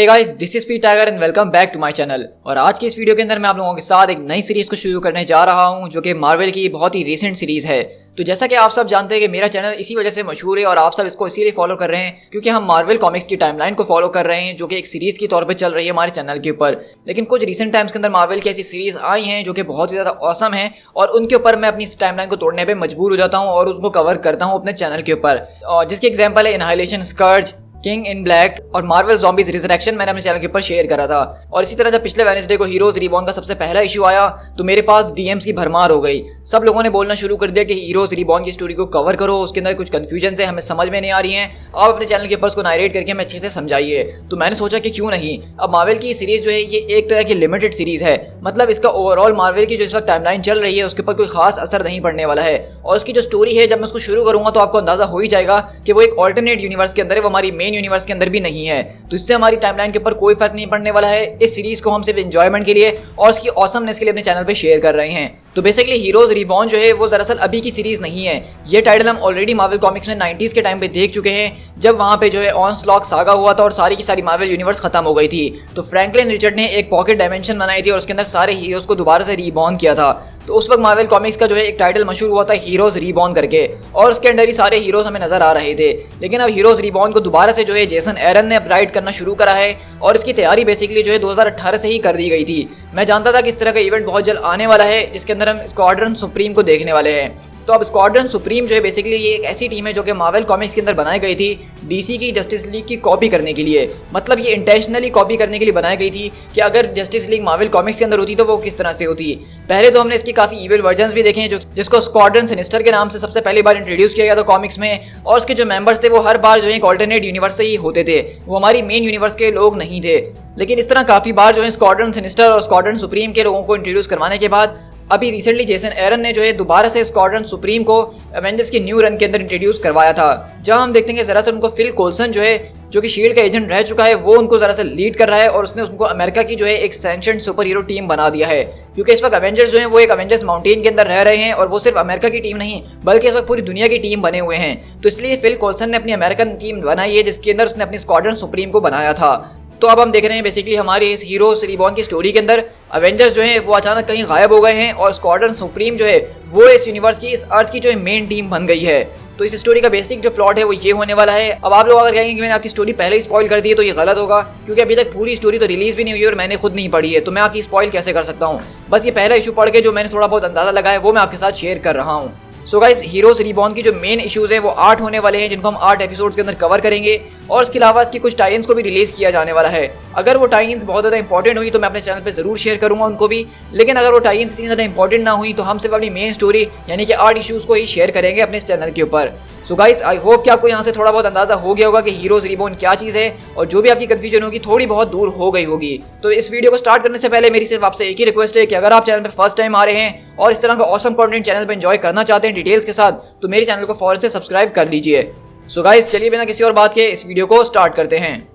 Hey guys, this is P tiger and welcome back to my channel. और आज की इस वीडियो के अंदर मैं आप लोगों के साथ एक नई सीरीज को शुरू करने जा रहा हूं जो कि मार्वल की बहुत ही रीसेंट सीरीज है। तो जैसा कि आप सब जानते हैं कि मेरा चैनल इसी वजह से मशहूर है और आप सब इसको इसीलिए फॉलो कर रहे हैं क्योंकि हम मार्वल कॉमिक्स की टाइमलाइन को फॉलो कर रहे हैं जो कि एक सीरीज के तौर पे चल रही है हमारे चैनल के ऊपर। लेकिन कुछ रीसेंट टाइम्स के अंदर मार्वल की ऐसी सीरीज आई हैं जो कि बहुत ही ज़्यादा ऑसम है और उनके ऊपर मैं अपनी इस टाइमलाइन को तोड़ने पर मजबूर हो जाता हूँ और उनको कवर करता हूँ अपने चैनल के ऊपर। और जिसकी एग्जाम्पल है इनहाइलेशन, स्कर्ज, किंग इन ब्लैक और मार्वल ज़ॉम्बीज रिजरेक्शन मैंने अपने चैनल के ऊपर शेयर करा था। और इसी तरह जब पिछले वेडनेसडे को हीरोज रीबॉर्न का सबसे पहला इशू आया तो मेरे पास डीएम्स की भरमार हो गई। सब लोगों ने बोलना शुरू कर दिया कि हीरोज रीबॉर्न की स्टोरी को कवर करो, उसके अंदर कुछ कंफ्यूजन है, हमें समझ में नहीं आ रही हैं, आप अपने चैनल के ऊपर उसको नारेट करके हमें अच्छे से समझाइए। तो मैंने सोचा कि क्यों नहीं, अब मार्वल की सीरीज जो है ये एक तरह की लिमिटेड सीरीज है, मतलब इसका ओवरऑल मार्वल की जो इस वक्त टाइमलाइन चल रही है उसके ऊपर कोई खास असर नहीं पड़ने वाला है। और उसकी जो स्टोरी है जब मैं उसको शुरू करूंगा तो आपको अंदाजा हो ही जाएगा कि वो एक ऑल्टरनेट यूनिवर्स के अंदर है, वो हमारी मेन यूनिवर्स के अंदर भी नहीं है। तो इससे हमारी टाइमलाइन के ऊपर कोई फर्क नहीं पड़ने वाला है। इस सीरीज को हम सिर्फ एंजॉयमेंट के लिए और उसकी ऑसमनेस के लिए अपने चैनल पे शेयर कर रहे हैं। तो बेसिकली हीरोज रिबॉर्न जो है वो दरअसल अभी की सीरीज नहीं है। ये टाइटल हम ऑलरेडी मार्वल कॉमिक्स में 90s के टाइम पे देख चुके हैं जब वहाँ पे जो है ऑनस्लॉक सागा हुआ था और सारी की सारी मार्वल यूनिवर्स खत्म हो गई थी। तो फ्रैंकलिन रिचर्ड ने एक पॉकेट डायमेंशन बनाई थी और उसके अंदर सारे हीरोज को दोबारा से रीबॉर्न किया था। तो उस वक्त मार्वल कॉमिक्स का जो है एक टाइटल मशहूर हुआ था हीरोज रीबॉर्न करके और उसके अंदर ही सारे हीरोज हमें नजर आ रहे थे। लेकिन अब हीरोज रीबॉर्न को दोबारा से जो है जेसन एरन ने अब राइट करना शुरू करा है और इसकी तैयारी बेसिकली जो है 2018 से ही कर दी गई थी। मैं जानता था कि इस तरह का इवेंट बहुत जल्द आने वाला है जिसके अंदर हम स्क्वाड्रन सुप्रीम को देखने वाले हैं। तो अब स्क्वाड्रन सुप्रीम जो है बेसिकली ये एक ऐसी टीम है जो कि मार्वल कॉमिक्स के अंदर बनाई गई थी डीसी की जस्टिस लीग की कॉपी करने के लिए। मतलब ये इंटेंशनली कॉपी करने के लिए बनाई गई थी कि अगर जस्टिस लीग मार्वल कॉमिक्स के अंदर होती तो वो किस तरह से होती। पहले तो हमने इसकी काफ़ी इविल वर्जन्स भी देखे हैं जिसको स्क्वाड्रन सिनिस्टर के नाम से सबसे पहली बार इंट्रोड्यूस किया गया था कॉमिक्स में। और उसके जो मेंबर्स थे वो हर बार जो है एक ऑल्टरनेट यूनिवर्स से ही होते थे, वो हमारी मेन यूनिवर्स के लोग नहीं थे। लेकिन इस तरह काफ़ी बार जो है स्क्वाड्रन सिनिस्टर और स्क्वाड्रन सुप्रीम के लोगों को इंट्रोड्यूस करवाने के बाद अभी रिसेंटली जेसन एरन ने जो है दोबारा से स्क्वाड्रन सुप्रीम को एवेंजर्स के न्यू रन के अंदर इंट्रोड्यूस करवाया था, जहां हम देखते हैं कि जरा सा उनको फिल कोल्सन जो है जो कि शील्ड का एजेंट रह चुका है वो उनको जरा सा लीड कर रहा है और उसने उनको अमेरिका की जो है एक सेंशंड सुपर हीरो टीम बना दिया है। क्योंकि इस वक्त एवेंजर्स जो है वो एक एवेंजर्स माउंटेन के अंदर रह रहे हैं और वो सिर्फ अमेरिका की टीम नहीं बल्कि इस वक्त पूरी दुनिया की टीम बने हुए हैं। तो इसलिए फिल कोल्सन ने अपनी अमेरिकन टीम बनाई है जिसके अंदर उसने अपनी स्क्वाड्रन सुप्रीम को बनाया था। तो अब हम देख रहे हैं बेसिकली हमारी इस हीरोज रिबॉर्न की स्टोरी के अंदर एवेंजर्स जो है वो अचानक कहीं गायब हो गए हैं और स्क्वाड्रन सुप्रीम जो है वो इस यूनिवर्स की इस अर्थ की जो है मेन टीम बन गई है। तो इस स्टोरी का बेसिक जो प्लॉट है वो ये होने वाला है। अब आप लोग अगर कहेंगे कि मैंने आपकी स्टोरी पहले ही स्पॉइल कर दी है तो ये गलत होगा, क्योंकि अभी तक पूरी स्टोरी तो रिलीज भी नहीं हुई और मैंने खुद नहीं पढ़ी है, तो मैं आपकी स्पॉइल कैसे कर सकता हूँ। बस ये पहला इशू पढ़ के जो मैंने थोड़ा बहुत अंदाजा लगा है वो मैं आपके साथ शेयर कर रहा हूँ। सो गाइस, हीरोज रिबॉर्न की जो मेन इश्यूज है वो 8 होने वाले हैं जिनको हम 8 एपिसोड्स के अंदर कवर करेंगे और इसके अलावा इसकी कुछ टाइन्स को भी रिलीज किया जाने वाला है। अगर वो टाइन्स बहुत ज़्यादा इंपॉर्टेंट हुई तो मैं अपने चैनल पे जरूर शेयर करूंगा उनको भी, लेकिन अगर वो टाइन्स इतनी ज़्यादा इंपॉर्टेंट ना हुई तो हम सिर्फ अपनी मेन स्टोरी यानी कि 8 इश्यूज को ही शेयर करेंगे अपने इस चैनल के ऊपर। सो गाइस, आई होप कि आपको यहाँ से थोड़ा बहुत अंदाजा हो गया होगा कि हीरोज रिबॉर्न क्या चीज़ है और जो भी आपकी कंफ्यूजन होगी थोड़ी बहुत दूर हो गई होगी। तो इस वीडियो को स्टार्ट करने से पहले मेरी सिर्फ आपसे एक ही रिक्वेस्ट है कि अगर आप चैनल पर फर्स्ट टाइम आ रहे हैं और इस तरह का ऑसम कंटेंट चैनल पर एंजॉय करना चाहते हैं डिटेल्स के साथ तो मेरे चैनल को फौरन से सब्सक्राइब कर लीजिए। सो गाइस, चलिए बिना किसी और बात के इस वीडियो को स्टार्ट करते हैं।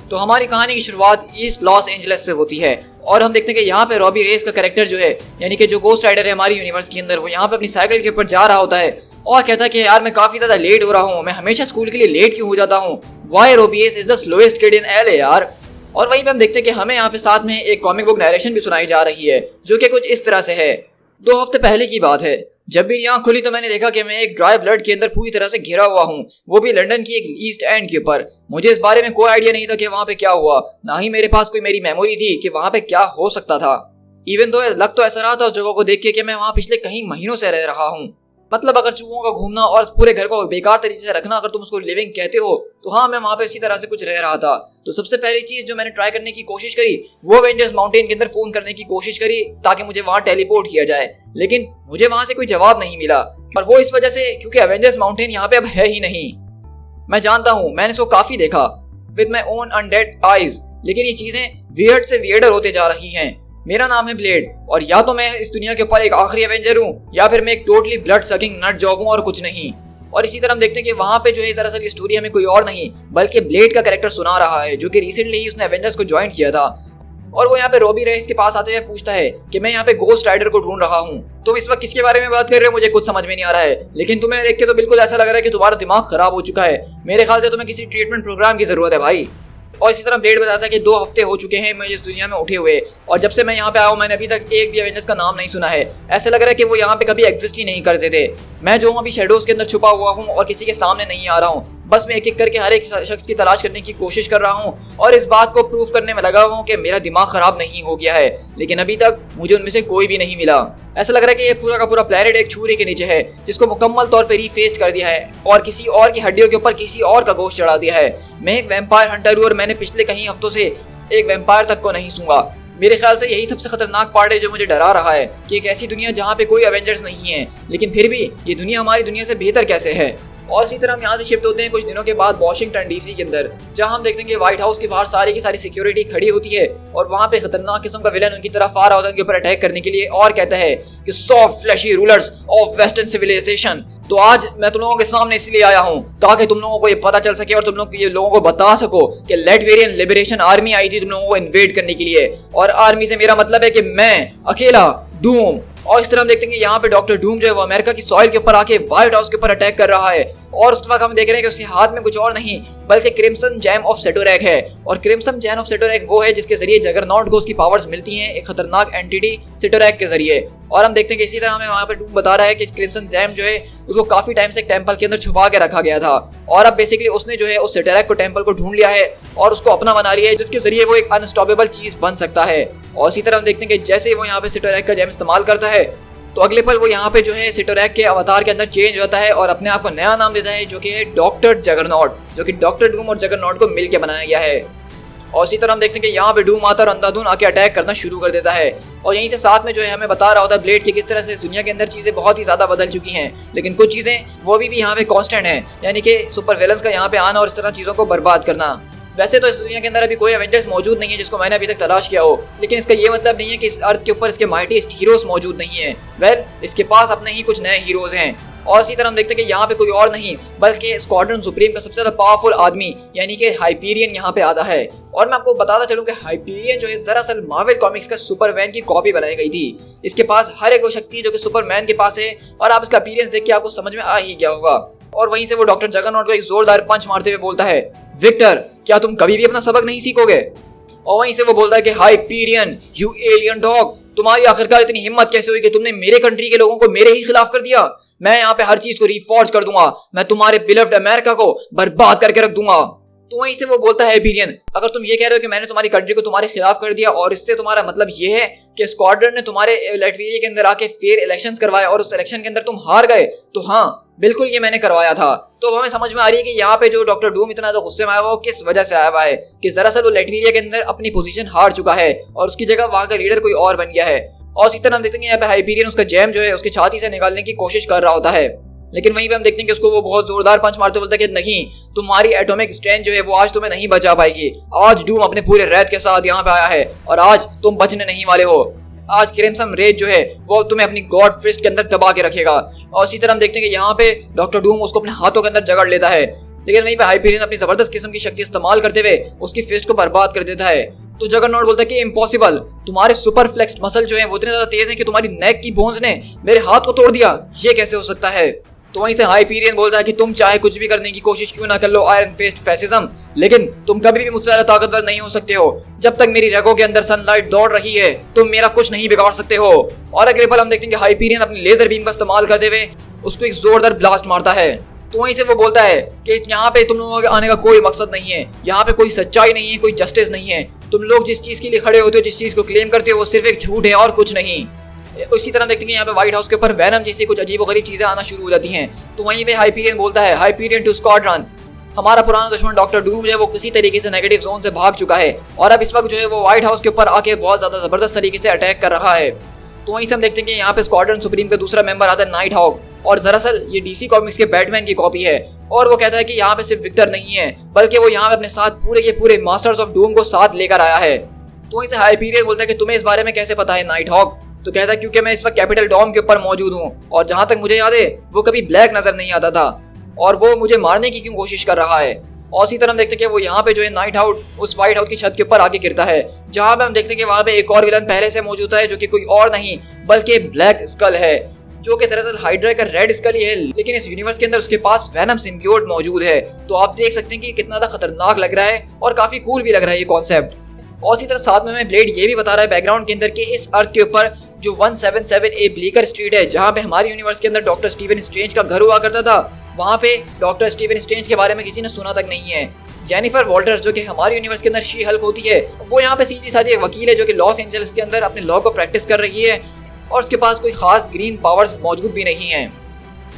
तो हमारी कहानी की शुरुआत ईस्ट लॉस एंजलिस से होती है और हम देखते हैं कि यहाँ पे रॉबी रेस का कैरेक्टर जो है यानी कि जो गोस्ट राइडर है हमारी यूनिवर्स के अंदर, वो यहाँ पे अपनी साइकिल के ऊपर जा रहा होता है और कहता है कि यार मैं काफी ज्यादा लेट हो रहा हूँ, मैं हमेशा स्कूल के लिए लेट क्यों हो जाता हूँ, why Robbie's is the slowest kid in LA यार। और वहीं पे हम देखते हैं कि हमें यहाँ पे साथ में एक कॉमिक बुक नरेशन भी सुनाई जा रही है जो कि कुछ इस तरह से है। 2 हफ्ते पहले की बात है, जब भी आँख खुली तो मैंने देखा कि मैं एक ड्राई ब्लड के अंदर पूरी तरह से घिरा हुआ हूँ, वो भी लंदन की एक ईस्ट एंड के ऊपर। मुझे इस बारे में कोई आइडिया नहीं था कि वहाँ पे क्या हुआ, ना ही मेरे पास कोई मेरी मेमोरी थी कि वहाँ पे क्या हो सकता था। इवन तो लग तो ऐसा रहा था उस जगह को देख के कि मैं वहाँ पिछले कई महीनों से रह रहा हूँ। मतलब अगर चूहों का घूमना और पूरे घर को बेकार तरीके से रखना अगर तुम उसको लिविंग कहते हो तो हाँ, मैं वहाँ पे इसी तरह से कुछ रह रहा था। तो सबसे पहली चीज जो मैंने ट्राई करने की कोशिश करी वो एवेंजर्स माउंटेन के अंदर फोन करने की कोशिश करी ताकि मुझे वहाँ टेलीपोर्ट किया जाए, लेकिन मुझे वहाँ से कोई जवाब नहीं मिला। और वो इस वजह से क्योंकि एवेंजर्स माउंटेन यहाँ पे अब है ही नहीं। मैं जानता हूँ, मैंने इसको काफी देखा with my own undead eyes, लेकिन ये चीजें वियर्ड से वियर्डर होते जा रही हैं। मेरा नाम है ब्लेड और या तो मैं इस दुनिया के ऊपर एक आखिरी एवेंजर हूँ या फिर मैं एक टोटली ब्लड सकिंग नट जॉब हूँ और कुछ नहीं। और इसी तरह हम देखते हैं कि वहाँ पे जो है दरअसल ये स्टोरी हमें कोई और नहीं बल्कि ब्लेड का कैरेक्टर सुना रहा है जो कि रिसेंटली ही उसने एवेंजर्स को ज्वाइन किया था। और वो यहाँ पे रॉबी रेस के पास आते हुए पूछता है कि मैं यहाँ पे गोस्ट राइडर को ढूंढ रहा हूँ। तुम इस वक्त किसके बारे में बात कर रहे हो, मुझे कुछ समझ में नहीं आ रहा है, लेकिन तुम्हें देख के तो बिल्कुल ऐसा लग रहा है कि तुम्हारा दिमाग खराब हो चुका है। मेरे ख्याल से तुम्हें किसी ट्रीटमेंट प्रोग्राम की जरूरत है भाई। और इसी तरह ब्लेड बताता है कि 2 हफ्ते हो चुके हैं मैं इस दुनिया में उठे हुए, और जब से मैं यहाँ पे आया हूँ मैंने अभी तक एक भी एवेंजर्स का नाम नहीं सुना है। ऐसा लग रहा है कि वो यहाँ पे कभी एग्जिस्ट ही नहीं करते थे। मैं जो हूँ अभी शेडोज के अंदर छुपा हुआ हूँ और किसी के सामने नहीं आ रहा हूँ। बस मैं एक एक करके हर एक शख्स की तलाश करने की कोशिश कर रहा हूँ और इस बात को प्रूव करने में लगा हुआ हूँ कि मेरा दिमाग खराब नहीं हो गया है, लेकिन अभी तक मुझे उनमें से कोई भी नहीं मिला। ऐसा लग रहा है कि ये पूरा का पूरा प्लेनेट एक छुरी के नीचे है जिसको मुकम्मल तौर पे रीफेस्ट कर दिया है और किसी और की हड्डियों के ऊपर किसी और का गोश्त चढ़ा दिया है। मैं एक वैम्पायर हंटर हूँ और मैंने पिछले कई हफ्तों से एक वैम्पायर तक को नहीं सूंघा। मेरे ख्याल से यही सबसे खतरनाक पार्ट है जो मुझे डरा रहा है कि एक ऐसी दुनिया जहाँ पे कोई एवेंजर्स नहीं है, लेकिन फिर भी ये दुनिया हमारी दुनिया से बेहतर कैसे है। और इसी तरह हम यहाँ से शिफ्ट होते हैं कुछ दिनों के बाद वॉशिंगटन डीसी के अंदर, जहाँ हम देखते हैं कि व्हाइट हाउस के बाहर सारी की सारी सिक्योरिटी खड़ी होती है और वहाँ पे खतरनाक किस्म का विलन उनकी तरफ आ रहा होता है उनके ऊपर अटैक करने के लिए और कहता है कि soft flashy rulers of western civilization. तो आज मैं तुम लोगों के सामने इसलिए आया हूँ ताकि तुम लोगों को ये पता चल सके और तुम लोग ये लोगों को बता सको कि लेटवेरियन लिबरेशन आर्मी आई थी तुम लोगों को इन्वेड करने के लिए, और आर्मी से मेरा मतलब है कि मैं अकेला डूम। और इस तरह हम देखते हैं कि यहाँ पे डॉक्टर डूम जो है वो अमेरिका की सॉइल के ऊपर आके व्हाइट हाउस के ऊपर अटैक कर रहा है, और उस वक्त हम देख रहे हैं कि उसके हाथ में कुछ और नहीं बल्कि क्रिम्सन जैम ऑफ सेटोरैक है। और क्रिम्सन जैम ऑफ सेटोरैक वो है जिसके जरिए जगरनॉट को उसकी पावर्स मिलती हैं एक खतरनाक एंटिटी सेटोरैक के जरिए। और हम देखते हैं कि इसी तरह हमें वहाँ पे डूम बता रहा है कि क्रिम्सन जैम जो है उसको काफी टाइम से एक टेंपल के अंदर छुपा के रखा गया था, और अब बेसिकली उसने जो है उस सेटोरैक को टेंपल को ढूंढ लिया है और उसको अपना बना लिया है जिसके जरिए वो एक अनस्टॉपेबल चीज बन सकता है। और इसी तरह हम देखते हैं कि जैसे ही वो यहाँ पे सेटोरैक का जैम इस्तेमाल करता है तो अगले पल वो यहाँ पे जो है सेटोरैक के अवतार के अंदर चेंज होता है और अपने आप को नया नाम देता है जो कि है डॉक्टर जगरनॉट, जो कि डॉक्टर डूम और जगरनॉट को मिलकर बनाया गया है। और इसी तरह हम देखते हैं कि यहाँ पे डूम आता और अंधाधुन आके अटैक करना शुरू कर देता है, और यहीं से साथ में जो है हमें बता रहा होता है ब्लेड की किस तरह से इस दुनिया के अंदर चीजें बहुत ही ज्यादा बदल चुकी हैं, लेकिन कुछ चीजें वो भी यहाँ पे कांस्टेंट हैं, यानी कि सुपर विलन्स का यहाँ पे आना और इस तरह चीजों को बर्बाद करना। वैसे तो इस दुनिया के अंदर अभी कोई एवेंजर्स मौजूद नहीं है जिसको मैंने अभी तक तलाश किया हो, लेकिन इसका ये मतलब नहीं है कि इस अर्थ के ऊपर इसके माइटीस्ट हीरोज मौजूद नहीं है। वेल, इसके पास अपने ही कुछ नए हीरोज हैं। और इसी तरह हम देखते हैं कि यहाँ पे कोई और नहीं बल्कि स्क्वाड्रन सुप्रीम का सबसे ज्यादा पावरफुल आदमी यानी कि हाइपीरियन यहाँ पे आता है। और मैं आपको बताता चलूं कि हाइपीरियन जो है दरअसल मार्वल कॉमिक्स का सुपरमैन की कॉपी बनाई गई थी। इसके पास हर एक वो शक्ति जो कि सुपरमैन के पास है, और आप इसका अपीयरेंस देख के आपको समझ में आ ही गया होगा। और वहीं से वो डॉक्टर जगरनॉट को एक जोरदार पंच मारते हुए बोलता है, विक्टर क्या तुम कभी भी अपना सबक नहीं सीखोगे। और वहीं से वो बोलता है कि हाइपीरियन यू एलियन डॉग, तुम्हारी आखिरकार इतनी हिम्मत कैसे हुई कि तुमने मेरे कंट्री के लोगों को मेरे ही खिलाफ कर दिया। मैं यहाँ पे हर चीज को रिफॉर्ज कर दूंगा, मैं तुम्हारे बिलव्ड अमेरिका को बर्बाद करके रख दूंगा। तो वहीं से वो बोलता है हाइपीरियन, अगर तुम ये कह रहे हो कि मैंने तुम्हारी कंट्री को तुम्हारे खिलाफ कर दिया और इससे तुम्हारा मतलब ये है कि स्क्वाड्रन ने तुम्हारे लैटविरिया के अंदर आके फेयर इलेक्शंस करवाए और उस इलेक्शन के अंदर तुम हार गए, तो हाँ बिल्कुल ये मैंने करवाया था। तो हमें समझ में आ रही है कि यहाँ पे जो डॉक्टर डूम इतना ज्यादा गुस्से में आया हुआ वो किस वजह से आया हुआ है कि दरअसल वो लैटविरिया के अंदर अपनी पोजीशन हार चुका है और उसकी जगह वहाँ का लीडर कोई और बन गया है। और इसी तरह हम देखते हैं यहाँ पे हाइपीरियन उसका जैम जो है उसकी छाती से निकालने की कोशिश कर रहा होता है, लेकिन वहीं पे हम देखते हैं कि उसको वो बहुत जोरदार पंच मारते बोलता है कि नहीं, तुम्हारी एटॉमिक स्ट्रेंथ जो है वो आज तुम्हें नहीं बचा पाएगी। आज डूम अपने पूरे रैत के साथ यहाँ पे आया है और आज तुम बचने नहीं वाले हो। आज क्रिम्सन रेज जो है वो तुम्हें अपनी गॉड फिस्ट के अंदर दबा के रखेगा। और इसी तरह हम देखते हैं कि यहाँ पे डॉक्टर डूम उसको अपने हाथों के अंदर जकड़ लेता है, लेकिन वहीं पे हाइपीरियन अपनी जबरदस्त किस्म की शक्ति इस्तेमाल करते हुए उसकी फिस्ट को बर्बाद कर देता है। तो जगरनॉट बोलता है कि इम्पॉसिबल, तुम्हारे सुपर फ्लेक्स्ड मसल जो है वो इतने ज्यादा तेज हैं कि तुम्हारी नेक की बोन्स ने मेरे हाथ को तोड़ दिया, ये कैसे हो सकता है। तो वहीं से हाइपीरियन बोलता है कि तुम चाहे कुछ भी करने की कोशिश क्यों ना कर लो आयरन फेस्ट फैसिज्म, लेकिन तुम कभी भी मुझसे ज्यादा ताकतवर नहीं हो सकते हो। जब तक मेरी रगों के अंदर सनलाइट दौड़ रही है तुम मेरा कुछ नहीं बिगाड़ सकते हो। और अगले पल हम देखते हैं कि हाइपीरियन अपनी लेजर बीम का इस्तेमाल करते हुए उसको एक जोरदार ब्लास्ट मारता है। तो वहीं से वो बोलता है कि यहाँ पे तुम लोगों के आने का कोई मकसद नहीं है, यहाँ पे कोई सच्चाई नहीं है, कोई जस्टिस नहीं है। तुम लोग जिस चीज के लिए खड़े होते हो, जिस चीज को क्लेम करते हो, वो सिर्फ एक झूठ है और कुछ नहीं। इसी तरह देखते हैं यहाँ पे व्हाइट हाउस के ऊपर वैनम जैसी कुछ अजीबोगरीब चीजें आना शुरू हो जाती हैं। तो वहीं पे हाइपीरियन बोलता है, हाइपीरियन टू स्क्वाड्रन, हमारा पुराना दुश्मन डॉक्टर डूम जो है वो किसी तरीके से नेगेटिव जोन से भाग चुका है और अब इस वक्त जो है वो व्हाइट हाउस के ऊपर आके बहुत ज्यादा जबरदस्त तरीके से अटैक कर रहा है। तो वहीं से हम देखते हैं कि यहाँ पे स्क्वाड्रन सुप्रीम का दूसरा मेंबर आता है नाइट हॉक, और दरअसल ये डीसी कॉमिक्स के बैटमैन की कॉपी है। और वो कहता है कि यहाँ पे सिर्फ विक्टर नहीं है बल्कि वो यहाँ पे अपने साथ पूरे के पूरे मास्टर्स ऑफ डूम को साथ लेकर आया है। तो वहीं से हाइपीरियन बोलता है कि तुम्हें इस बारे में कैसे पता है नाइट हॉक। तो कहता है क्योंकि मैं इस वक्त कैपिटल डॉम के ऊपर मौजूद हूँ और जहां तक मुझे याद है वो कभी ब्लैक नजर नहीं आता था और वो मुझे मारने की क्यों कोशिश कर रहा है। और इसी तरह हम देखते हैं कि वो यहाँ पे जो है नाइट आउट उस व्हाइट हाउस की छत के ऊपर आके गिरता है, जहाँ पे हम देखते हैं कि वहाँ पे एक और विलन पहले से मौजूद है, जो कि कोई और नहीं बल्कि ब्लैक स्कल है, जो कि दरअसल हाइड्रा का रेड स्कल ही है, लेकिन इस यूनिवर्स के अंदर उसके पास वेनम सिम्बियोट मौजूद है। तो आप देख सकते हैं कि कितना ज्यादा खतरनाक लग रहा है और काफी कूल भी लग रहा है ये कॉन्सेप्ट। और इसी तरह साथ में हमें ब्लेड ये भी बता रहा है बैकग्राउंड के अंदर कि इस अर्थ के ऊपर जो 177A ब्लीकर स्ट्रीट है, जहाँ पे हमारे यूनिवर्स के अंदर डॉक्टर स्टीवन स्ट्रेंज का घर हुआ करता था, वहाँ पे डॉक्टर स्टीवन स्ट्रेंज के बारे में किसी ने सुना तक नहीं है। जेनिफर वॉल्टर्स जो कि हमारे यूनिवर्स के अंदर शी हल्क होती है, वो यहाँ पे सीधी साधी एक वकील है जो कि लॉस एंजल्स के अंदर अपने लॉ को प्रैक्टिस कर रही है और उसके पास कोई खास ग्रीन पावर्स मौजूद भी नहीं है।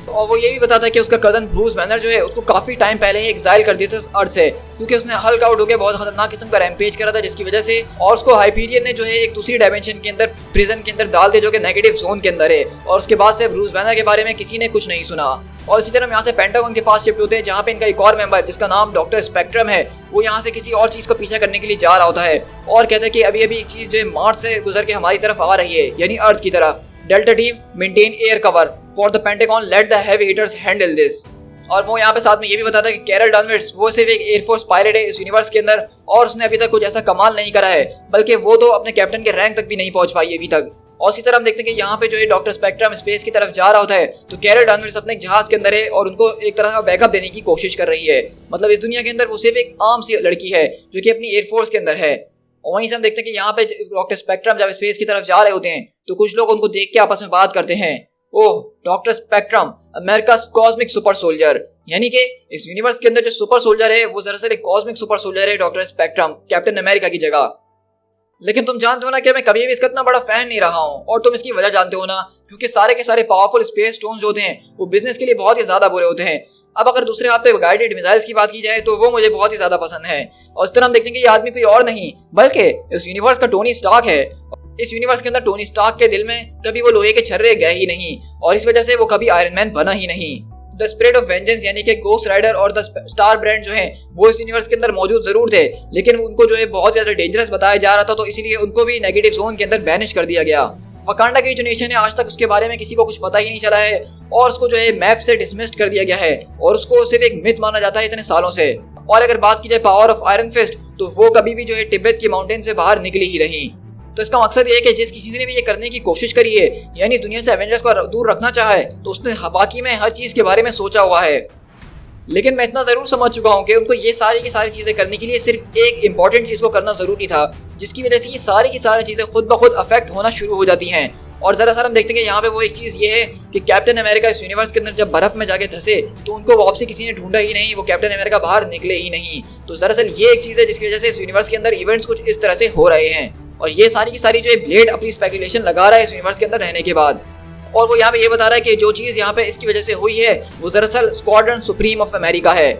और वो ये भी बताता है कि उसका कजन ब्रूस बैनर जो है उसको काफी टाइम पहले ही एग्जाइल कर दिया था अर्थ से, क्योंकि उसने हल्क आउट होकर बहुत खतरनाक किस्म का रैम्पेज करा था, जिसकी वजह से और उसको हाइपीरियन ने जो है एक दूसरी डायमेंशन के अंदर प्रिजन के अंदर डाल दिया, जो कि नेगेटिव जोन के अंदर है। और उसके बाद से ब्रूस बैनर के बारे में किसी ने कुछ नहीं सुना। और इसी तरह हम यहाँ से पेंटागन के पास शिफ्ट होते हैं, जहाँ पे इनका एक और मेंबर जिसका नाम डॉक्टर स्पेक्ट्रम है, वो यहाँ से किसी और चीज को पीछा करने के लिए जा रहा होता है और कहता है कि अभी अभी एक चीज जो है मार्स से गुजर के हमारी तरफ आ रही है, यानी अर्थ की तरफ। Delta team maintain air cover for the pentagon, let the heavy hitters handle this. और वो यहाँ पे साथ में ये भी बताता है कि कैरल डानवर्ड्स वो सिर्फ एक एयरफोर्स पायलट है इस यूनिवर्स के अंदर, और उसने अभी तक कुछ ऐसा कमाल नहीं करा है, बल्कि वो तो अपने कैप्टन के रैंक तक भी नहीं पहुंच पाई अभी तक। और इसी तरह हम देखते हैं कि यहाँ पे जो है डॉक्टर स्पेक्ट्रम स्पेस की तरफ जा रहा होता है, तो कैरल डानवर्ड्स अपने जहाज के अंदर है और उनको एक तरह का बैकअप देने की कोशिश कर रही है। मतलब इस दुनिया के अंदर वो सिर्फ एक आम सी लड़की है जो कि अपनी एयरफोर्स के अंदर है। और वहीं से हम देखते हैं कि यहाँ पे डॉक्टर स्पेक्ट्रम जब स्पेस की तरफ जा रहे होते हैं, तो कुछ लोग उनको देख के आपस में बात करते हैं, oh doctor spectrum America cosmic super soldier, यानी कि इस यूनिवर्स के अंदर जो सुपर सोल्जर है वो दरअसल एक कॉस्मिक सुपर सोल्जर है, डॉक्टर स्पेक्ट्रम कैप्टन अमेरिका की जगह। लेकिन तुम जानते हो ना कि मैं कभी भी इसका इतना बड़ा फैन नहीं रहा हूँ, और तुम इसकी वजह जानते हो ना, क्योंकि सारे के सारे पावरफुल स्पेस स्टोन्स जो होते हैं वो बिजनेस के लिए बहुत ही ज्यादा बुरे होते हैं। अब अगर दूसरे हाथ पे गाइडेड मिसाइल्स की बात की जाए तो वो मुझे बहुत ही ज्यादा पसंद है। और इस तरह हम देखते हैं कि ये आदमी कोई और नहीं बल्कि इस यूनिवर्स का टोनी स्टार्क है। इस यूनिवर्स के अंदर टोनी स्टार्क के दिल में कभी वो लोहे के छर्रे गए ही नहीं, और इस वजह से वो कभी आयरन मैन बना ही नहीं। द स्पिरिट ऑफ वेंजेंस यानी कि गोस्ट राइडर और द स्टार ब्रांड जो है वो इस यूनिवर्स के अंदर मौजूद जरूर थे, लेकिन उनको जो है बहुत ज्यादा डेंजरस बताया जा रहा था, तो इसीलिए उनको भी नेगेटिव जोन के अंदर बैनिश कर दिया गया। वकांडा की जो नेशन है आज तक उसके बारे में किसी को कुछ पता ही नहीं चला है, और उसको जो है मैप से डिसमिस्ड कर दिया गया है, और उसको सिर्फ एक मिथ माना जाता है इतने सालों से। और अगर बात की जाए पावर ऑफ आयरन फिस्ट, तो वो कभी भी जो है तिब्बत की माउंटेन से बाहर निकली ही नहीं। तो इसका मकसद ये है कि जिस किसी ने भी ये करने की कोशिश करी है, यानी दुनिया से एवेंजर्स को दूर रखना चाहा है, तो उसने बाकी में हर चीज के बारे में सोचा हुआ है। लेकिन मैं इतना जरूर समझ चुका हूँ कि उनको ये सारी की सारी चीजें करने के लिए सिर्फ एक इंपॉर्टेंट चीज को करना जरूरी था, जिसकी वजह से ये सारी की सारी चीजें खुद ब खुद अफेक्ट होना शुरू हो जाती हैं। और जरा हम देखते हैं कि यहाँ पे वो एक चीज ये है कि कैप्टन अमेरिका इस यूनिवर्स के अंदर जब बर्फ में जाके धंसे, तो उनको वापसी किसी ने ढूंढा ही नहीं, वो कैप्टन अमेरिका बाहर निकले ही नहीं। तो दरअसल ये एक चीज है जिसकी वजह से इस यूनिवर्स के अंदर इवेंट्स कुछ इस तरह से हो रहे हैं, और ये सारी की सारी जो है ब्लेड अपनी स्पेकुलेशन लगा रहा है इस यूनिवर्स के अंदर रहने के बाद। और वो यहाँ पे ये बता रहा है कि जो चीज यहाँ पे इसकी वजह से हुई है वो दरअसल स्क्वाड्रन सुप्रीम ऑफ अमेरिका है,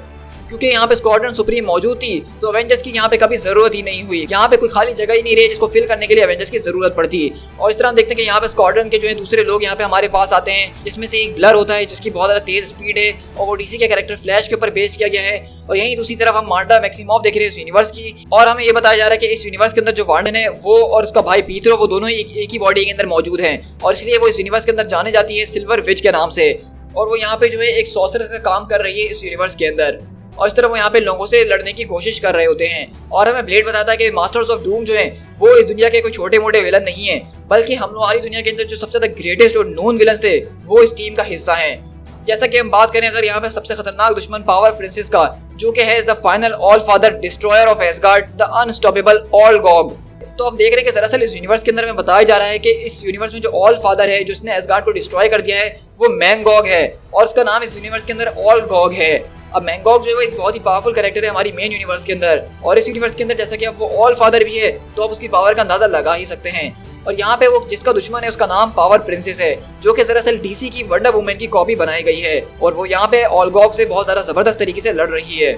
क्योंकि यहाँ पे स्क्वाड्रन सुप्रीम मौजूद थी, तो एवेंजर्स की यहाँ पे कभी जरूरत ही नहीं हुई। यहाँ पे कोई खाली जगह ही नहीं रही जिसको फिल करने के लिए एवेंजर्स की जरूरत पड़ती। और इस तरह हम देखते हैं कि यहाँ पे स्क्वाड्रन के जो है दूसरे लोग यहाँ पे हमारे पास आते हैं, जिसमें से एक ब्लर होता है जिसकी बहुत ज्यादा तेज स्पीड है, और वो डीसी के कैरेक्टर फ्लैश के ऊपर बेस्ड किया गया है। और यहीं दूसरी तरफ हम मार्टा मैक्सिमोव देख रहे हैं इस यूनिवर्स की, और हमें ये बताया जा रहा है कि इस यूनिवर्स के अंदर जो वार्डन है वो और उसका भाई पीटरो वो दोनों एक ही बॉडी के अंदर मौजूद हैं, और इसलिए वो इस यूनिवर्स के अंदर जाने जाती है सिल्वर विच के नाम से। और वो यहाँ पे जो है एक सॉर्सरर का काम कर रही है इस यूनिवर्स के अंदर, और इस तरह वो यहाँ पे लोगों से लड़ने की कोशिश कर रहे होते हैं। और हमें ब्लेड बताता है कि मास्टर्स ऑफ डूम जो है वो इस दुनिया के कोई छोटे मोटे विलन नहीं है, बल्कि हम हमारी दुनिया के अंदर जो सबसे ज्यादा ग्रेटेस्ट और नोन विलन थे वो इस टीम का हिस्सा हैं। जैसा कि हम बात करें अगर यहाँ पे सबसे खतरनाक दुश्मन पावर प्रिंसेस का, जो कि है the final all father destroyer of ash gourd the unstoppable all Gogh. तो हम देख रहे हैं कि दरअसल इस यूनिवर्स के अंदर में बताया जा रहा है कि इस यूनिवर्स में जो ऑल फादर है जिसने एसगार्ड को डिस्ट्रॉय कर दिया है वो मैंगॉग है, और उसका नाम इस यूनिवर्स के अंदर ऑल गॉग है। अब मैंगॉग जो है वो एक बहुत ही पावरफुल कैरेक्टर है हमारी मेन यूनिवर्स के अंदर, और इस यूनिवर्स के अंदर जैसा कि अब वो ऑल फादर भी है, तो आप उसकी पावर का अंदाजा लगा ही सकते हैं। और यहाँ पे वो जिसका दुश्मन है उसका नाम पावर प्रिंसेस है, जो कि दरअसल डीसी की वंडर वुमन की कॉपी बनाई गई है, और वो यहाँ पे ऑल गॉग से बहुत ज्यादा जबरदस्त तरीके से लड़ रही है।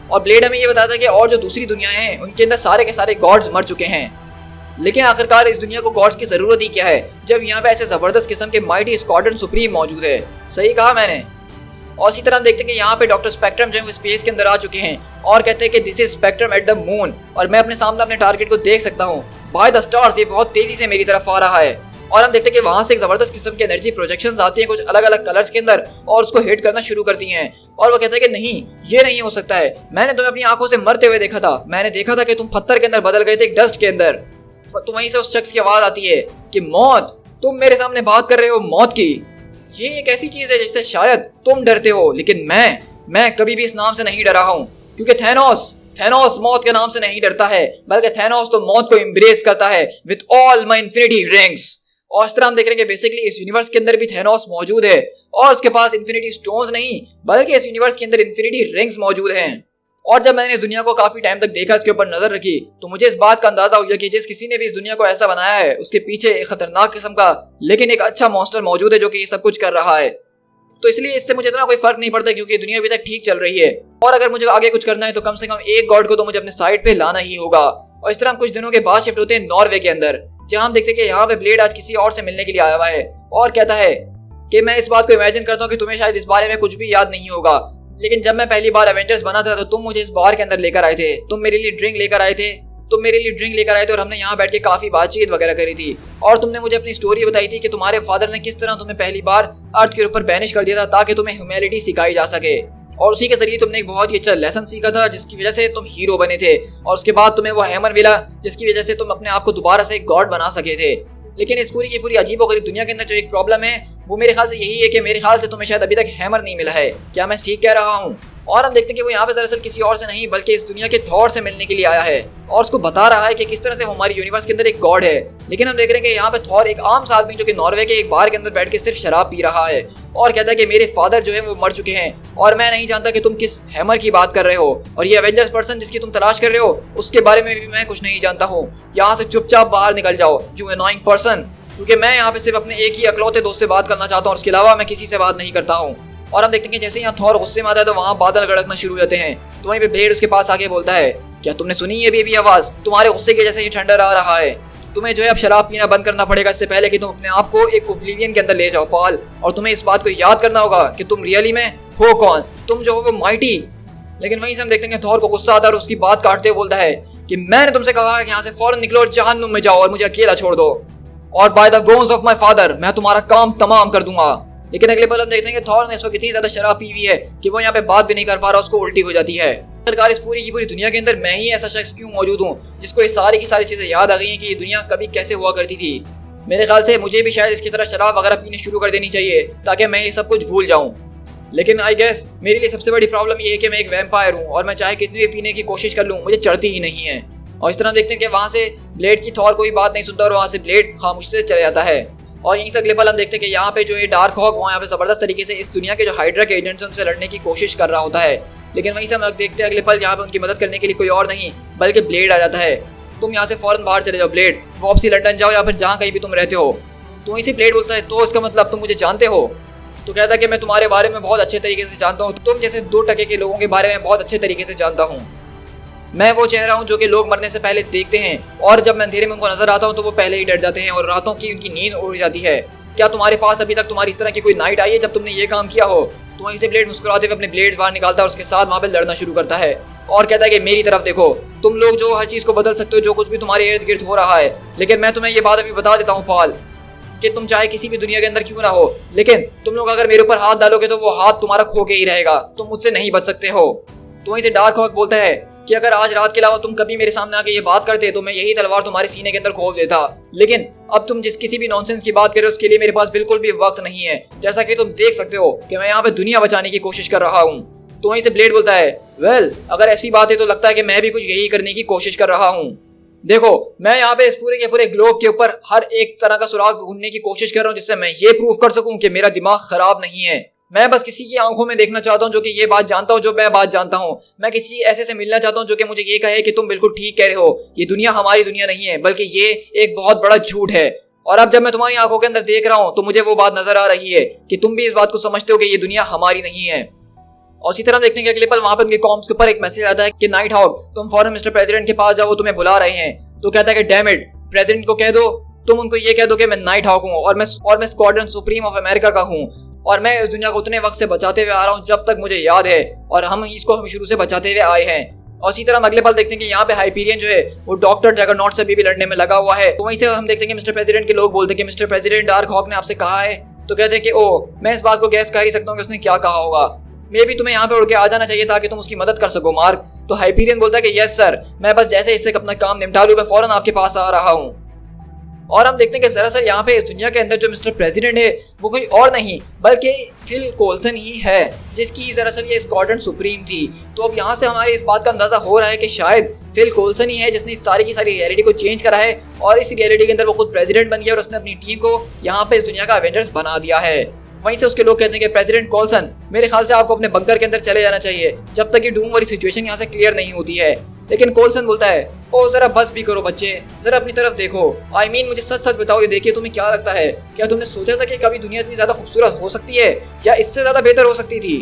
और ब्लेड हमें ये बताता है कि और जो दूसरी दुनियाएं हैं उनके अंदर सारे के सारे गॉड्स मर चुके हैं, लेकिन आखिरकार इस दुनिया को गॉड्स की जरूरत ही क्या है जब यहाँ पे ऐसे जबरदस्त किस्म के माइटी स्क्वाड्रन सुप्रीम मौजूद है। सही कहा मैंने। और इसी तरह हम देखते हैं कि यहाँ पे डॉक्टर स्पेक्ट्रम जो है वो स्पेस के अंदर आ चुके हैं, और कहते हैं कि this is spectrum at the moon, और मैं अपने सामने अपने टारगेट को देख सकता हूँ। बाय द स्टार्स, ये बहुत तेजी से मेरी तरफ आ रहा है। और हम देखते हैं कि वहां से एक जबरदस्त किस्म की एनर्जी प्रोजेक्शंस आती हैं कुछ अलग अलग कलर्स के अंदर और उसको हिट करना शुरू करती हैं। और वो कहता है कि नहीं, ये नहीं हो सकता है, मैंने तुम्हें अपनी आंखों से मरते हुए देखा था, मैंने देखा था कि तुम पत्थर के अंदर बदल गए थे एक डस्ट के अंदर। तो वहीं से उस शख्स की आवाज आती है कि मौत, तुम मेरे सामने बात कर रहे हो मौत की। ये एक ऐसी चीज है जिससे शायद तुम डरते हो, लेकिन मैं कभी भी इस नाम से नहीं डरा हूं, क्योंकि थैनोस मौत के नाम से नहीं डरता है, बल्कि थैनोस तो मौत को एम्ब्रेस करता है with all my infinity rings. और इस तरह हम देख रहे हैं कि बेसिकली इस यूनिवर्स के अंदर भी थैनोस मौजूद है और उसके पास इन्फिनिटी स्टोन्स नहीं बल्कि इस यूनिवर्स के अंदर इन्फिनिटी रिंग्स मौजूद हैं। और जब मैंने इस दुनिया को काफी टाइम तक देखा, इसके ऊपर नजर रखी, तो मुझे इस बात का अंदाजा हुआ कि जिस किसी ने भी इस दुनिया को ऐसा बनाया है उसके पीछे एक खतरनाक किस्म का लेकिन एक अच्छा मॉन्स्टर मौजूद है जो कि ये सब कुछ कर रहा है। तो इसलिए इससे मुझे इतना कोई फर्क नहीं पड़ता क्योंकि दुनिया अभी तक ठीक चल रही है। और अगर मुझे आगे कुछ करना है तो कम से कम एक गॉड को तो मुझे अपने साइड पे लाना ही होगा। और इस तरह हम कुछ दिनों के बाद शिफ्ट होते हैं नॉर्वे के अंदर, जहां हम देखते हैं कि यहाँ पे ब्लेड आज किसी और से मिलने के लिए आया हुआ है और कहता है कि मैं इस बात को इमेजिन करता हूँ कि तुम्हें शायद इस बारे में कुछ भी याद नहीं होगा, लेकिन जब मैं पहली बार एवेंजर्स बना था तो तुम मुझे इस बार के अंदर लेकर आए थे, तुम मेरे लिए ड्रिंक लेकर आए थे और हमने यहाँ बैठ के काफी बातचीत वगैरह करी थी। और तुमने मुझे अपनी स्टोरी बताई थी कि तुम्हारे फादर ने किस तरह तुम्हें पहली बार अर्थ के ऊपर बैनिश कर दिया था ताकि तुम्हें ह्यूमैनिटी सिखाई जा सके, और उसी के जरिए तुमने एक बहुत ही अच्छा लेसन सीखा था जिसकी वजह से तुम हीरो बने थे। और उसके बाद तुम्हें वो हैमर मिला जिसकी वजह से तुम अपने आप को दोबारा से एक गॉड बना सके थे। लेकिन इस पूरी की पूरी अजीबोगरीब दुनिया के अंदर जो एक प्रॉब्लम है वो मेरे ख्याल से यही है कि मेरे ख्याल से तुम्हें शायद अभी तक हैमर नहीं मिला है। क्या मैं ठीक कह रहा हूँ? और हम देखते हैं कि वो यहाँ पे दरअसल किसी और से नहीं बल्कि इस दुनिया के थॉर से मिलने के लिए आया है और उसको बता रहा है कि किस तरह से वो हमारी यूनिवर्स के अंदर एक गॉड है। लेकिन हम देख रहे हैं कि यहाँ पे थॉर एक आम सा आदमी जो कि नॉर्वे के एक बार के अंदर बैठ के सिर्फ शराब पी रहा है और कहता है कि मेरे फादर जो है वो मर चुके हैं और मैं नहीं जानता कि तुम किस हैमर की बात कर रहे हो, और ये एवेंजर्स पर्सन जिसकी तुम तलाश कर रहे हो उसके बारे में भी मैं कुछ नहीं जानता हूँ। यहाँ से चुपचाप बाहर निकल जाओ यू एनोइंग पर्सन, क्योंकि मैं यहाँ पे सिर्फ अपने एक ही अकलौते दोस्त से बात करना चाहता हूँ, उसके अलावा मैं किसी से बात नहीं करता हूँ। और हम देखते हैं कि जैसे यहाँ थॉर गुस्से में आता है तो वहाँ बादल गड़कना शुरू हो जाते हैं। तो वहीं पे ब्लेड उसके पास आके बोलता है, क्या तुमने सुनी ये भी आवाज? तुम्हारे गुस्से की जैसे ये ठंडर आ रहा है, तुम्हें जो है अब शराब पीना बंद करना पड़ेगा इससे पहले कि तुम अपने आप को एक ओब्लिवियन के अंदर ले जाओ पाल। और तुम्हें इस बात को याद करना होगा कि तुम रियली में हो कौन, तुम जो हो वो माइटी। लेकिन वहीं से हम देखते हैं थॉर को गुस्सा आता है और उसकी बात काटते हुए बोलता है कि मैंने तुमसे कहा है कि यहाँ से फौरन निकलो और जहन्नुम में जाओ और मुझे अकेला छोड़ दो, और by the bones of my father मैं तुम्हारा काम तमाम कर दूंगा। लेकिन अगले पल हम देखते हैं कि थॉर ने इस वक्त इतनी ज्यादा शराब पी हुई है कि वो यहाँ पे बात भी नहीं कर पा रहा, उसको उल्टी हो जाती है। सरकार इस पूरी की पूरी दुनिया के अंदर मैं ही ऐसा शख्स क्यों मौजूद हूँ जिसको ये सारी की सारी चीजें याद आ गई हैं कि ये दुनिया कभी कैसे हुआ करती थी। मेरे ख्याल से मुझे भी शायद इसकी तरह शराब वगैरह पीने शुरू कर देनी चाहिए ताकि मैं ये सब कुछ भूल जाऊं। लेकिन आई गेस मेरे लिए सबसे बड़ी प्रॉब्लम ये है कि मैं एक वैम्पायर हूँ और मैं चाहे कितनी भी पीने की कोशिश कर लूँ मुझे चढ़ती ही नहीं है। और इस तरह देखते हैं कि वहाँ से ब्लेड की थॉर कोई बात नहीं सुनता और वहाँ से ब्लेड खामोशी से चले जाता है। और यहीं से अगले पल हम देखते हैं कि यहाँ पे जो है डार्क हॉक वहाँ पे जबरदस्त तरीके से इस दुनिया के जो हाइड्रा के एजेंट्स उनसे लड़ने की कोशिश कर रहा होता है। लेकिन वहीं से हम देखते हैं अगले पल यहाँ पे उनकी मदद करने के लिए कोई और नहीं बल्कि ब्लेड आ जाता है। तुम यहाँ से फौरन बाहर चले जाओ ब्लेड, वापसी लंदन जाओ या फिर जहाँ कहीं भी तुम रहते हो। तो वहीं से ब्लेड बोलता है तो इसका मतलब तुम मुझे जानते हो? तो कहता है कि मैं तुम्हारे बारे में बहुत अच्छे तरीके से जानता हूँ, तुम जैसे 2% के लोगों के बारे में बहुत अच्छे तरीके से जानता हूँ। मैं वो चेहरा हूँ जो कि लोग मरने से पहले देखते हैं और जब मैं अंधेरे में उनको नजर आता हूँ तो वो पहले ही डर जाते हैं और रातों की उनकी नींद उड़ जाती है। क्या तुम्हारे पास अभी तक तुम्हारी इस तरह की कोई नाइट आई है जब तुमने ये काम किया हो? तो वहीं से ब्लेड मुस्कुराते हुए अपने ब्लेड्स बाहर निकालता है और उसके साथ वहाँ पे लड़ना शुरू करता है और कहता है कि मेरी तरफ देखो, तुम लोग जो हर चीज को बदल सकते हो, जो कुछ भी तुम्हारे इर्द गिर्द हो रहा है, लेकिन मैं तुम्हें ये बात अभी बता देता हूँ पाल कि तुम चाहे किसी भी दुनिया के अंदर क्यों ना हो, लेकिन तुम लोग अगर मेरे ऊपर हाथ डालोगे तो वो हाथ तुम्हारा खो के ही रहेगा, तुम मुझसे नहीं बच सकते हो। तो वहीं से डार्क हॉक बोलता है कि अगर आज रात के अलावा तुम कभी मेरे सामने आके ये बात करते तो मैं यही तलवार तुम्हारे सीने के अंदर खोल देता, लेकिन अब तुम जिस किसी भी नॉनसेंस की बात कर रहे हो उसके लिए मेरे पास बिल्कुल भी वक्त नहीं है, जैसा कि तुम देख सकते हो कि मैं यहाँ पे दुनिया बचाने की कोशिश कर रहा हूँ। तो वहीं से ब्लेड बोलता है वेल अगर ऐसी बात है तो लगता है कि मैं भी कुछ यही करने की कोशिश कर रहा हूँ। देखो मैं यहाँ पे इस पूरे के पूरे ग्लोब के ऊपर हर एक तरह का सुराग ढूंढने की कोशिश कर रहा हूँ जिससे मैं ये प्रूव कर सकूं कि मेरा दिमाग खराब नहीं है। मैं बस किसी की आंखों में देखना चाहता हूँ जो कि ये बात जानता हूँ जो मैं बात जानता हूँ। मैं किसी ऐसे से मिलना चाहता हूँ जो कि मुझे ये कहे कि तुम बिल्कुल ठीक कह रहे हो, ये दुनिया हमारी दुनिया नहीं है बल्कि ये एक बहुत बड़ा झूठ है। और अब जब मैं तुम्हारी आंखों के अंदर देख रहा हूँ तो मुझे वो बात नजर आ रही है कि तुम भी इस बात को समझते हो कि ये दुनिया हमारी नहीं है। और इसी तरह हम देखते हैं कि अगले पल वहां पर उनके कॉम्स के ऊपर एक मैसेज आता है कि नाइट हॉक तुम फौरन मिस्टर प्रेसिडेंट के पास जाओ, वो तुम्हें बुला रहे हैं। तो कहता है कि डैम इट, प्रेसिडेंट को कह दो, तुम उनको ये कह दो कि मैं नाइट हॉक हूँ और मैं स्क्वाड्रन सुप्रीम ऑफ अमेरिका का हूँ और मैं इस दुनिया को उतने वक्त से बचाते हुए आ रहा हूँ जब तक मुझे याद है और हम इसको शुरू से बचाते हुए आए हैं। और इसी तरह हम अगले पल देखते हैं कि यहाँ पे हाइपीरियन जो है वो डॉक्टर जगरनॉट से अभी भी लड़ने में लगा हुआ है। तो वहीं से हम देखते हैं कि मिस्टर प्रेसिडेंट के लोग बोलते हैं कि मिस्टर प्रेसिडेंट, डार्क हॉक ने आपसे कहा है। तो कहते हैं कि ओ, मैं इस बात को गैस कर ही सकता हूँ कि उसने क्या कहा होगा। मे भी तुम्हें यहाँ पे उड़ के आ जाना चाहिए ताकि तुम उसकी मदद कर सको मार्क। तो हाइपीरियन बोलता है कि यस सर, मैं बस जैसे इससे अपना काम निपटा लूं मैं फौरन आपके पास आ रहा हूँ। और हम देखते हैं कि दरअसल यहाँ पे इस दुनिया के अंदर जो मिस्टर प्रेसिडेंट है वो कोई और नहीं बल्कि फिल कोल्सन ही है, जिसकी दरअसल ये स्क्वाड्रन सुप्रीम थी। तो अब यहाँ से हमारे इस बात का अंदाजा हो रहा है कि शायद फिल कोल्सन ही है जिसने इस सारी की सारी रियलिटी को चेंज करा है और इस रियलिटी के अंदर वो खुद प्रेसिडेंट बन गया और उसने अपनी टीम को यहाँ पे इस दुनिया का एवेंजर्स बना दिया है। वहीं से उसके लोग कहते हैं कि प्रेसिडेंट कोल्सन, मेरे ख्याल से आपको अपने बंकर के अंदर चले जाना चाहिए जब तक कि डूम वाली सिचुएशन यहाँ से क्लियर नहीं होती है। लेकिन कोल्सन बोलता है, ओ जरा बस भी करो बच्चे, जरा अपनी तरफ देखो। आई मीन मुझे सच सच बताओ, ये देखिए तुम्हें क्या लगता है, क्या तुमने सोचा था कि कभी दुनिया इतनी ज्यादा खूबसूरत हो सकती है या इससे ज्यादा बेहतर हो सकती थी?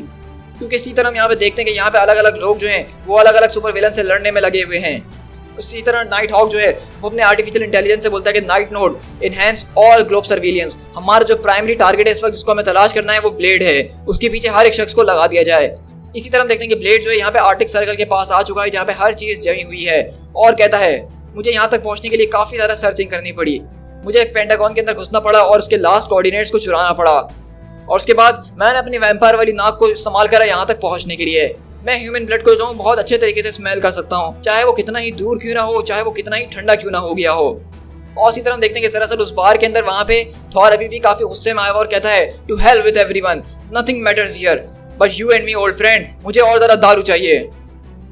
क्योंकि इसी तरह हम यहाँ पे देखते हैं कि यहाँ पे अलग अलग लोग जो हैं वो अलग अलग सुपर विलन से लड़ने में लगे हुए हैं। उसी तरह नाइट हॉक जो है वो अपने आर्टिफिशियल इंटेलिजेंस से बोलता है कि night node enhance all globe surveillance, हमारा जो प्राइमरी टारगेट है इस वक्त जिसको हमें तलाश करना है वो ब्लेड है, उसके पीछे हर एक शख्स को लगा दिया जाए। इसी तरह हम देखते हैं कि ब्लेड जो है यहाँ पे आर्टिक सर्कल के पास आ चुका है जहाँ पे हर चीज जमी हुई है और कहता है मुझे यहाँ तक पहुँचने के लिए काफी ज्यादा सर्चिंग करनी पड़ी, मुझे एक पेंटागन के अंदर घुसना पड़ा और उसके लास्ट कोऑर्डिनेट्स को चुराना पड़ा और उसके बाद मैंने अपनी वैम्पायर वाली नाक को इस्तेमाल करा यहाँ तक पहुँचने के लिए। मैं ह्यूमन ब्लड को जो हूँ बहुत अच्छे तरीके से स्मेल कर सकता हूँ, चाहे वो कितना ही दूर क्यों ना हो, चाहे वो कितना ही ठंडा क्यों ना हो गया हो। और इसी तरह हम देखते हैं कि दरअसल उस बार के अंदर वहाँ पे थॉर अभी भी काफी गुस्से में आया और कहता है to hell with everyone, nothing matters here but you and me old friend, मुझे और ज़रा दारू चाहिए।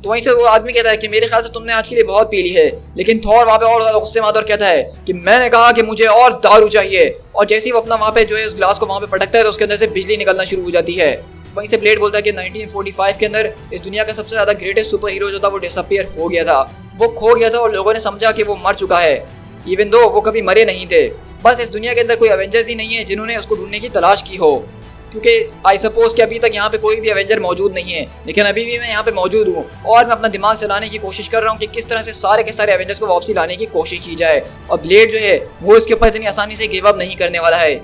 तो वहीं से वो आदमी कहता है कि मेरे ख्याल से तुमने आज के लिए बहुत पी ली है। लेकिन थॉर वहाँ पे और ज़्यादा गुस्से में आता और कहता है कि मैंने कहा कि मुझे और दारू चाहिए। और जैसे ही वो अपना वहाँ पे जो है उस ग्लास को वहाँ पे पटकता है तो उसके अंदर से बिजली निकलना शुरू हो जाती है। वहीं से ब्लेड बोलता है कि 1945 के अंदर इस दुनिया का सबसे ज़्यादा ग्रेटेस्ट सुपर हीरो जो था वो डिसअपियर हो गया था, वो खो गया था और लोगों ने समझा कि वो मर चुका है, इवन दो वो कभी मरे नहीं थे। बस इस दुनिया के अंदर कोई एवेंजर्स ही नहीं है जिन्होंने उसको ढूंढने की तलाश की हो, क्योंकि आई सपोज कि अभी तक यहाँ पे कोई भी एवेंजर मौजूद नहीं है। लेकिन अभी भी मैं यहाँ पे मौजूद हूँ और मैं अपना दिमाग चलाने की कोशिश कर रहा हूँ कि किस तरह से सारे के सारे एवेंजर्स को वापसी लाने की कोशिश की जाए। और ब्लेड जो है वो इसके ऊपर इतनी आसानी से गिव अप नहीं करने वाला है,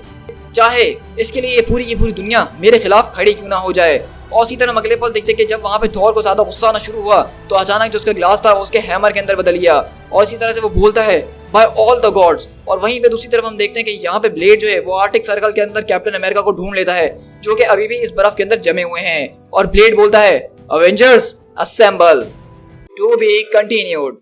चाहे इसके लिए ये पूरी की पूरी दुनिया मेरे खिलाफ खड़ी क्यों ना हो जाए। और इसी तरह अगले पल देखते कि जब वहाँ पे थॉर को ज्यादा गुस्सा आना शुरू हुआ तो अचानक जो उसका ग्लास था वो उसके हैमर के अंदर बदल गया और इसी तरह से वो बोलता है बाय ऑल द गॉड्स। और वहीं पे दूसरी तरफ हम देखते हैं कि यहाँ पे ब्लेड जो है वो आर्टिक सर्कल के अंदर कैप्टन अमेरिका को ढूंढ लेता है जो कि अभी भी इस बर्फ के अंदर जमे हुए हैं और ब्लेड बोलता है Avengers assemble, to be continued.